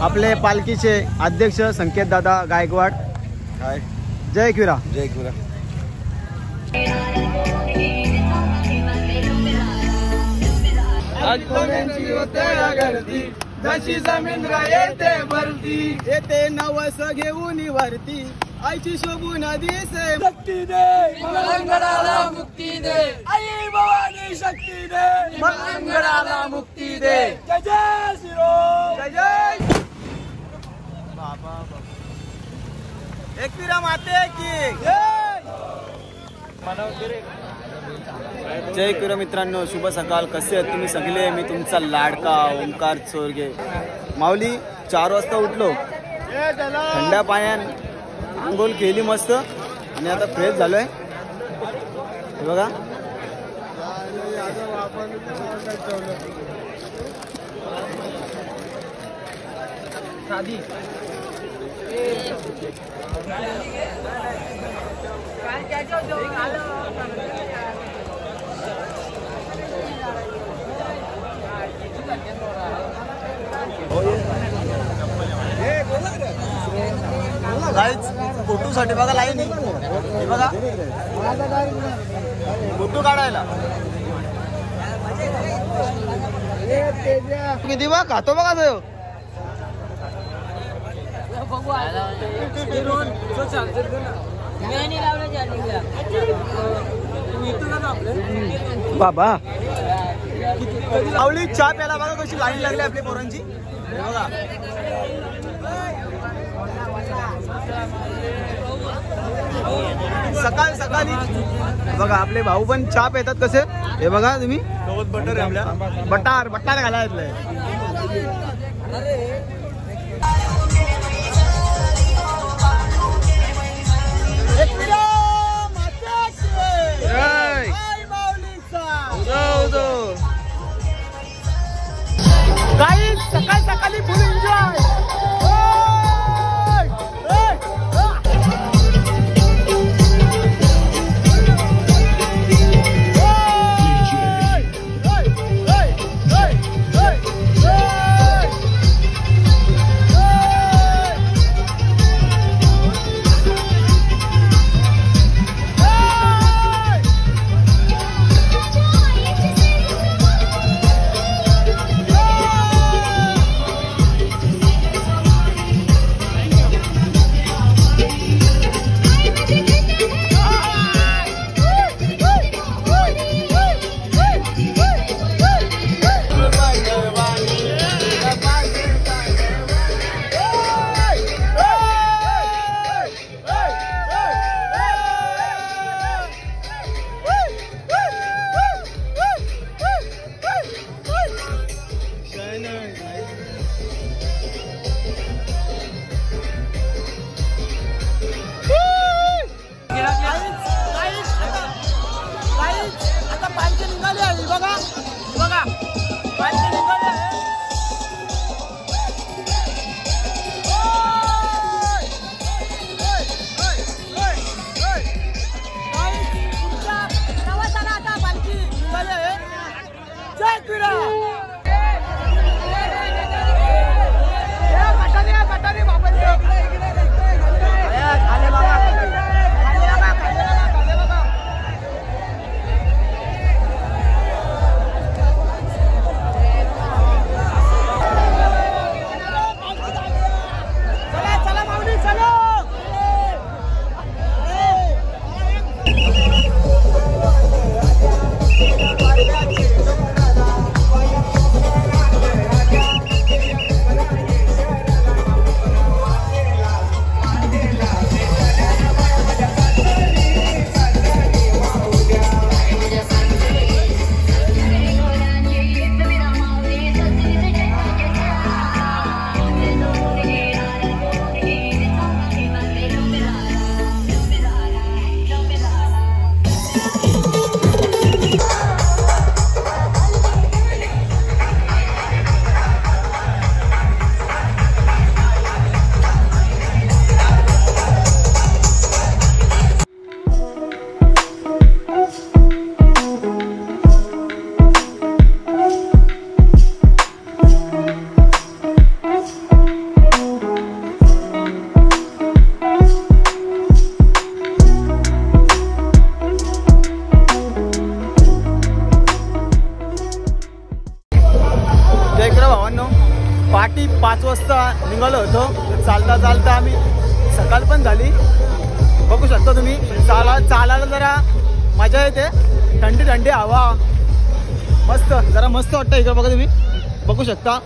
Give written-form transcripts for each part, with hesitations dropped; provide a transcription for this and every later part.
आपले पालखीचे अध्यक्ष संकेत दादा गायकवाड. हाय, जय एकविरा. जय एकविरा. जशी जमीन येते भरती, येते नवस घेऊन वरती, आईची शोभून दिसे. शक्ती दे मंगळाला, मुक्ती दे आई भवानी. शक्ती दे मंगळाला, मुक्ती दे. जय जय श्रीराम, जय जय बाबा. एकविरा माते की जय. जय एकविरा मित्रांनो, शुभ सकाळ. कसे आहेत तुम्ही सगळे? मी तुमचा लाडका ओंकार चोरगे. माऊली 4 वाजता उठलो, थंड पाण्यान आंघोळ केली मस्त आणि आता फ्रेश झालोय. हे बघा, साधी फोटो साठी बघा लाईन. हे बघा फोटो काढायला किती बघा खातो बघा तो. बाबा आवली चहा प्यायला बघा कशी लाईन लागली आपल्या पोरांची. हे बघा सकाळ सकाळी बघा आपले भाऊ पण चहा पितात कसे. हे बघा तुम्ही, बटर आहे आपल्या, बटार बटार घालायला. काही सकाळ सकाळी फुल एन्जॉय. पहाटे 5 वाजता निघालो होतो. चालता चालता आम्ही सकाळ पण झाली. बघू शकता तुम्ही चालायला जरा मजा येते. थंडी थंडी हवा मस्त, जरा मस्त वाटतं इकडे. बघा तुम्ही बघू शकता.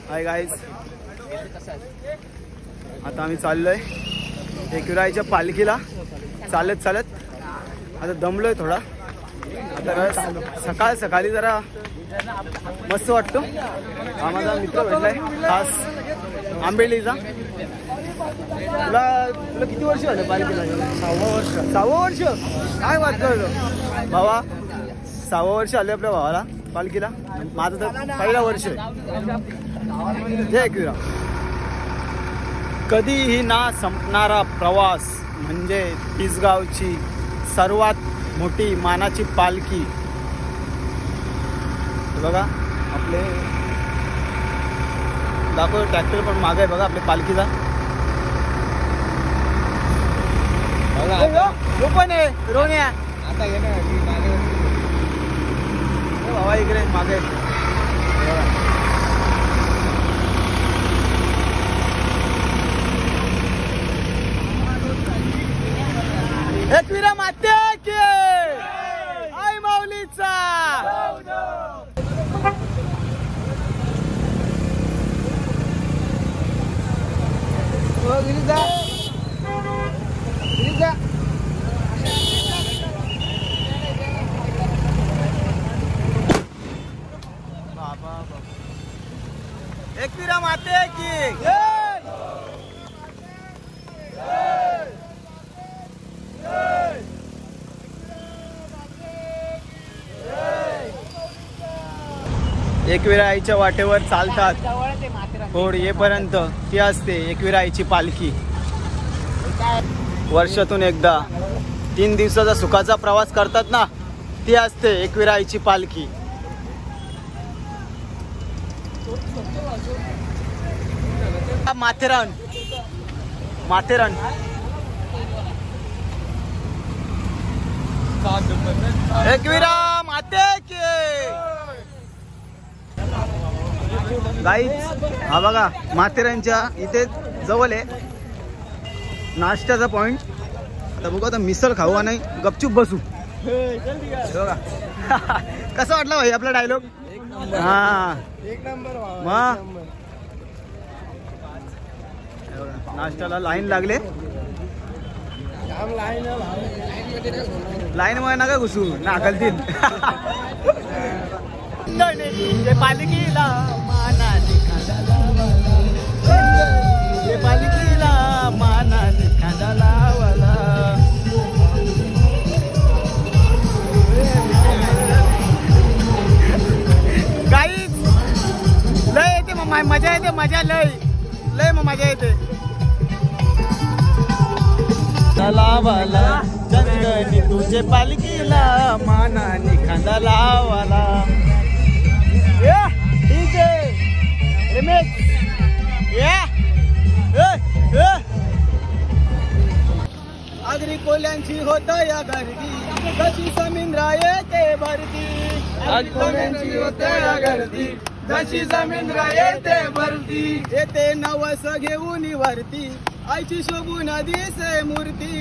हाय गाईज, आता आम्ही चाललोय एकविराईच्या पालखीला चालत चालत. आता दमलोय थोडा. आता सकाळी जरा मस्त वाटतो. हा माझा मित्र भेटलाय खास आंबेलीचा. तुला किती वर्ष झालं पालखीला? 6वं वर्ष. काय वाटतं भावा? 6वं वर्ष आले आपल्या भावाला पालखीला. माझं तर पहिला वर्ष आहे. जय एकविरा. कधीही ना संपणारा प्रवास म्हणजे तिसगावची सर्वात मोठी मानाची पालखी. बघा आपले दाखव ट्रॅक्टर पण मागे आहे बघा आपल्या पालखीला. पण आहे रोण्या आता भावा इकडे मागे. एकविरा माते की आई माऊलीचा. एकविरा माते की एकविरा आईच्या वाटेवर चालतात होड येपर्यंत ती असते एकविरा आईची पालखी. वर्षातून एकदा 3 दिवसाचा सुखाचा प्रवास करतात ना, ती असते एकविरा आईची पालखी. माथेरान माथेरान एकविरा माते की गाईच. हा बघा माथेरानच्या इथे जवळ आहे नाश्त्याचा पॉइंट. आता बघू आता मिसळ खाऊ नाही गपचूप बसू. बघा कसा वाटला भाई आपला डायलॉग. हा एक नंबर. नाश्त्याला लाईन लागले. लाईन मध्ये नका घुसू नाकलतील. पालखीला मानाने पालखीला मानाने खांदा लावाला. काही लय येते मजा येते. मजा लय लय मजा येते. लावाला चंदनी तुझे पालखीला मानाने खांदा लावाला. डीजे रिमिक्स आगरी कोल्यांची होत या गर्दी जशी समिंद्रा येते भरती. कोल्यांची होत या गर्दी जशी समिंद्रा येते भरती. येते नवस घेऊन वरती आईची शोभून दिसे मूर्ती.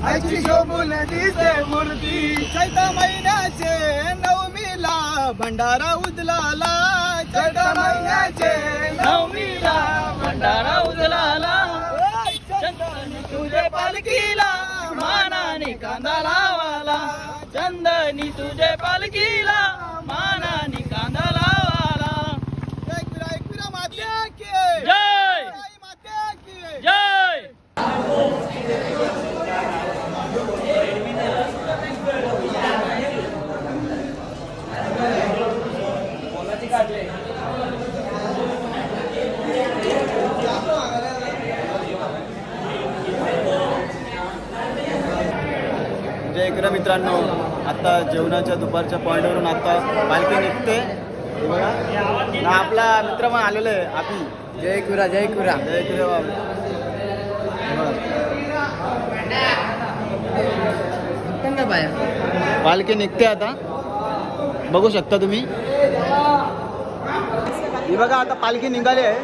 आईची शोभून दिसे मूर्ती. चैत्र महिन्याचे नवमीला भंडारा उदलाला. चैत्र महिन्याचे नवमीला भंडारा उदलाला. चंदनी तुझे पालखीला मानाने कांदा लावाला. चंदनी तुझे पालखीला मानाने कांदा लावाला. एकविरा माते की जय. माते की जय. जय मित्रांनो, आता जेवणाच्या दुपारच्या पॉईंटवरून आता पालखी निघते. आपला मित्र पण आलेला आहे आपी. जय कुरा जय कुरा जय कुरा. पालखी निघते आता बघू शकता तुम्ही. ही बघा आता पालखी निघाली आहे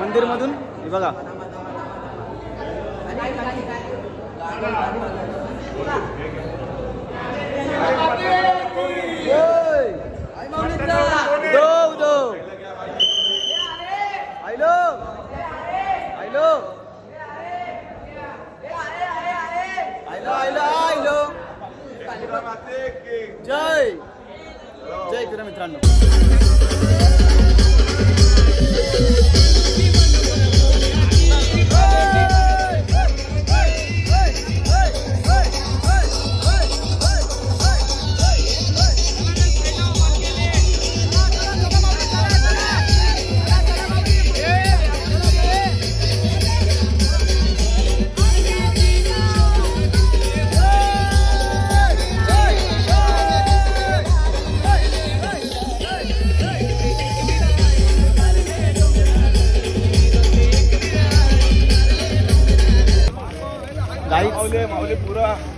मंदिर मधून. ही बघा जय जय कुरा मित्रांनो.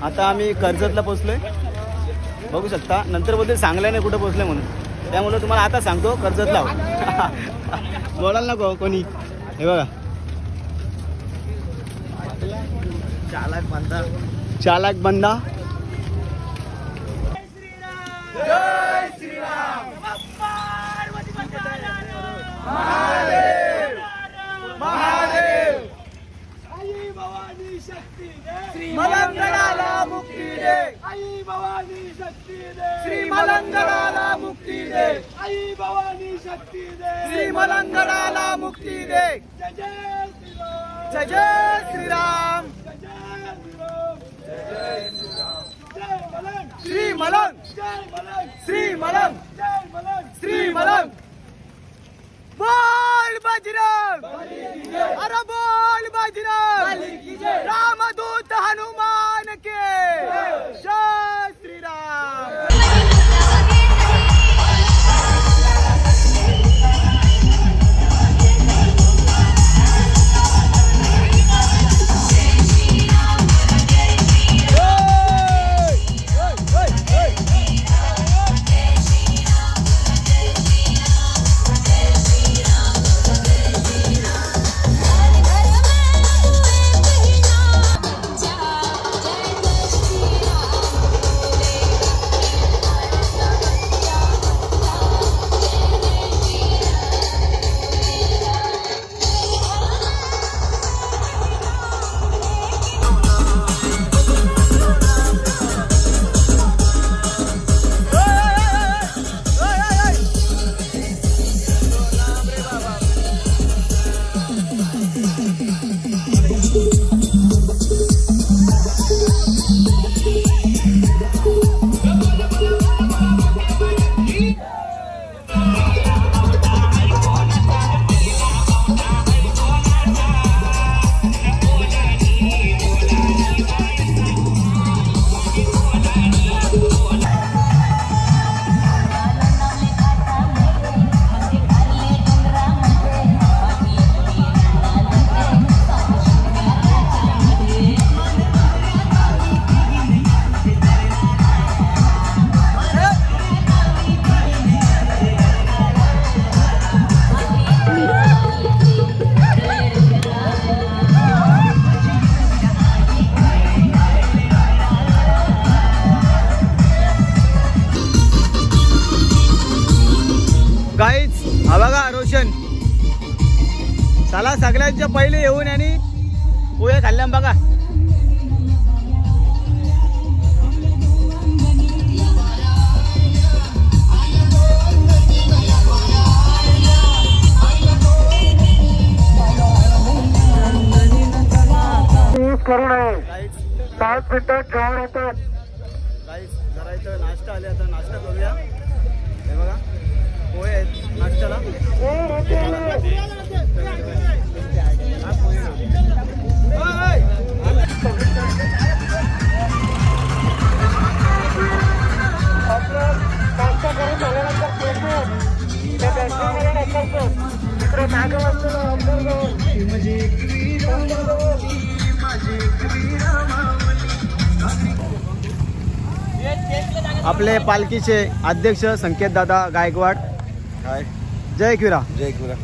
आता आम्ही कर्जतला पोहोचलोय बघू शकता. नंतर बोलते सांगल्या नाही कुठं पोहोचले म्हणून, त्यामुळे तुम्हाला आता सांगतो कर्जतला बोलायला नको कोणी. हे बघा चालाक बंदा. चालाक बंदा. जय श्रीराम. महादेव महादेव. आई भवानी शक्ती दे. मलंगणाला मुक्ती दे. आई भवानी शक्ती दे. श्री मलंगणाला मुक्ती दे. आई भवानी शक्ती दे, श्री मलंगडाला मुक्ती दे. जय जय श्रीराम, जय जय श्रीराम, जय जय श्रीराम, जय मलंग, श्री मलंग, जय मलंग, श्री मलंग, जय मलंग, श्री मलंग. बोल बजरंग, अरे बोल बजरंग, रामदूत हनुमान के जय श्रीराम. हा बघा रोशन, चला सगळ्यांच्या पहिले येऊन आणि पोहे खाल्ल्या बघा. करू नये, 5 मिनिटात गावात येतात. गाईस जरा इथं नाश्ता आले, आता नाश्ता करूया. हे बघा पोहे आहेत नाश्त्याला. नाश्ता करून झाल्यानंतर तिकडे मागे वाजता आपले पालखीचे अध्यक्ष संकेत दादा गायकवाड. जय एकविरा, जय एकविरा.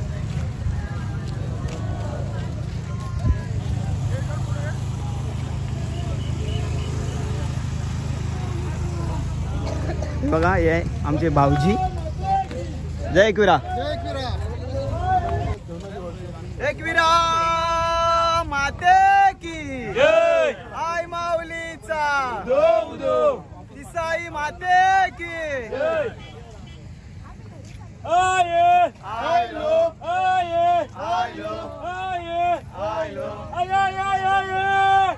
बघा हे आमचे भाऊजी. जय एकविरा, जय एकविरा, एकविरा माते की जय. आई माऊलीचा साई माते की जय. आये आयलो आये आयलो आये आयलो आये आये आये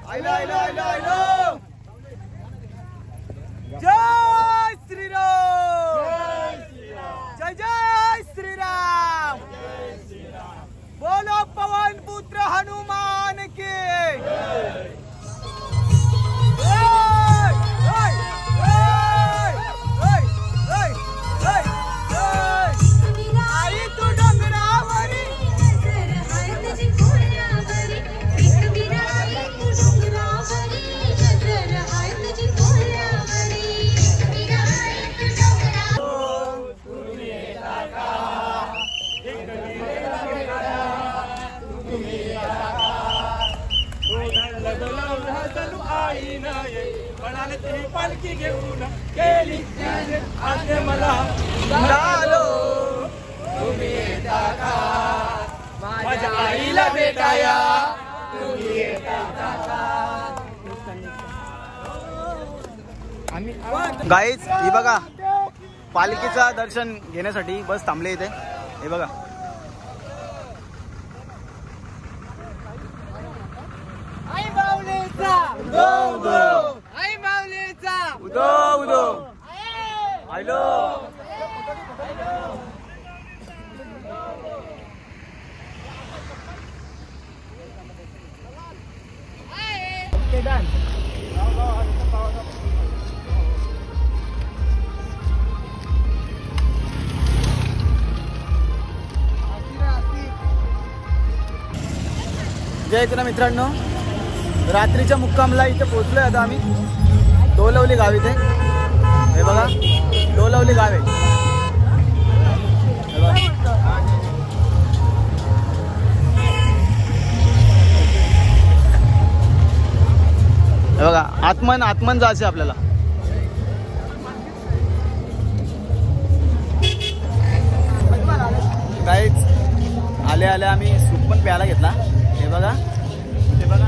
आयलो आयलो आयलो आयलो. जय श्रीराम, जय जय श्रीराम, बोलो पवन पुत्र हनुमान के. पालखी घेऊन गेली आते मला झालो तुम्ही येता का माझ्या आईला भेटाया तुम्ही येता का. गाईज ही बघा पालखीचा दर्शन घेण्यासाठी बस थांबले इथे. हे बघा आई माऊलीचा उदो उदो आई माऊलीचा उदो उदो हॅलो. जय इथे मित्रांनो, रात्रीच्या मुक्कामला इथे पोहोचलोय आता आम्ही. डोलवली गाव इथे. हे बघा डोलवली गाव आहे. हे बघा आत्मन जायचं आपल्याला. काहीच आले आम्ही सूप पण प्यायला घेतला. हे बघा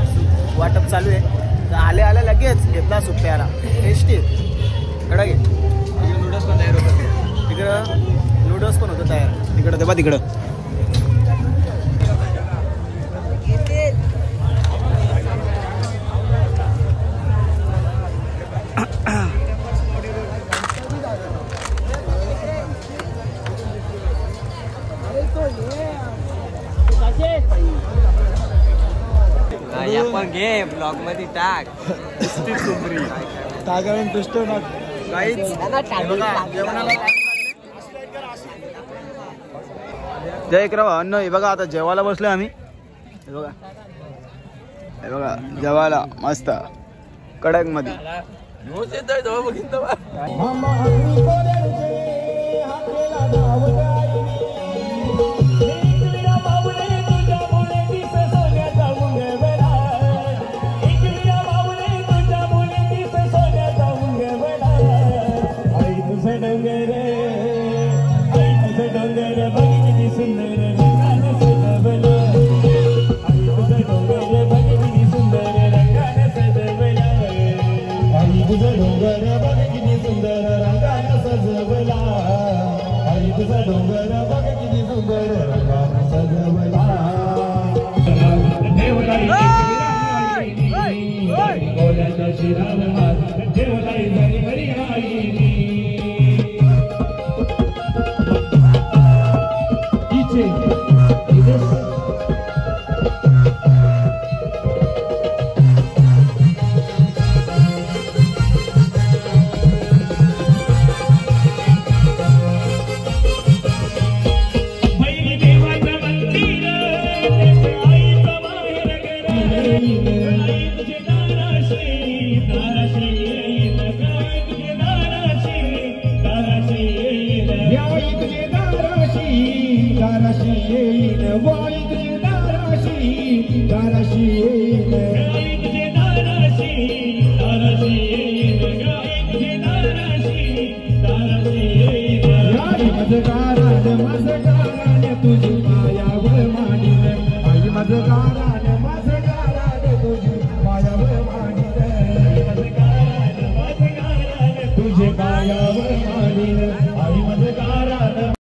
सूप वाटप चालू आहे. तर आले लगेच घेतला सूप प्यायला. टेस्टी कडक आहे. नूडल्स पण तयार होतात तिकडं. नूडल्स पण होतं तयार तिकडं. तेव्हा तिकडं आपण घे ब्लॉग मध्ये टाक. जय इकराव अन्न. हे बघा आता जेवायला बसलोय आम्ही. हे बघा जेवायला मस्त कडक मध्ये. तुझे पायावर मांडीन आई माझं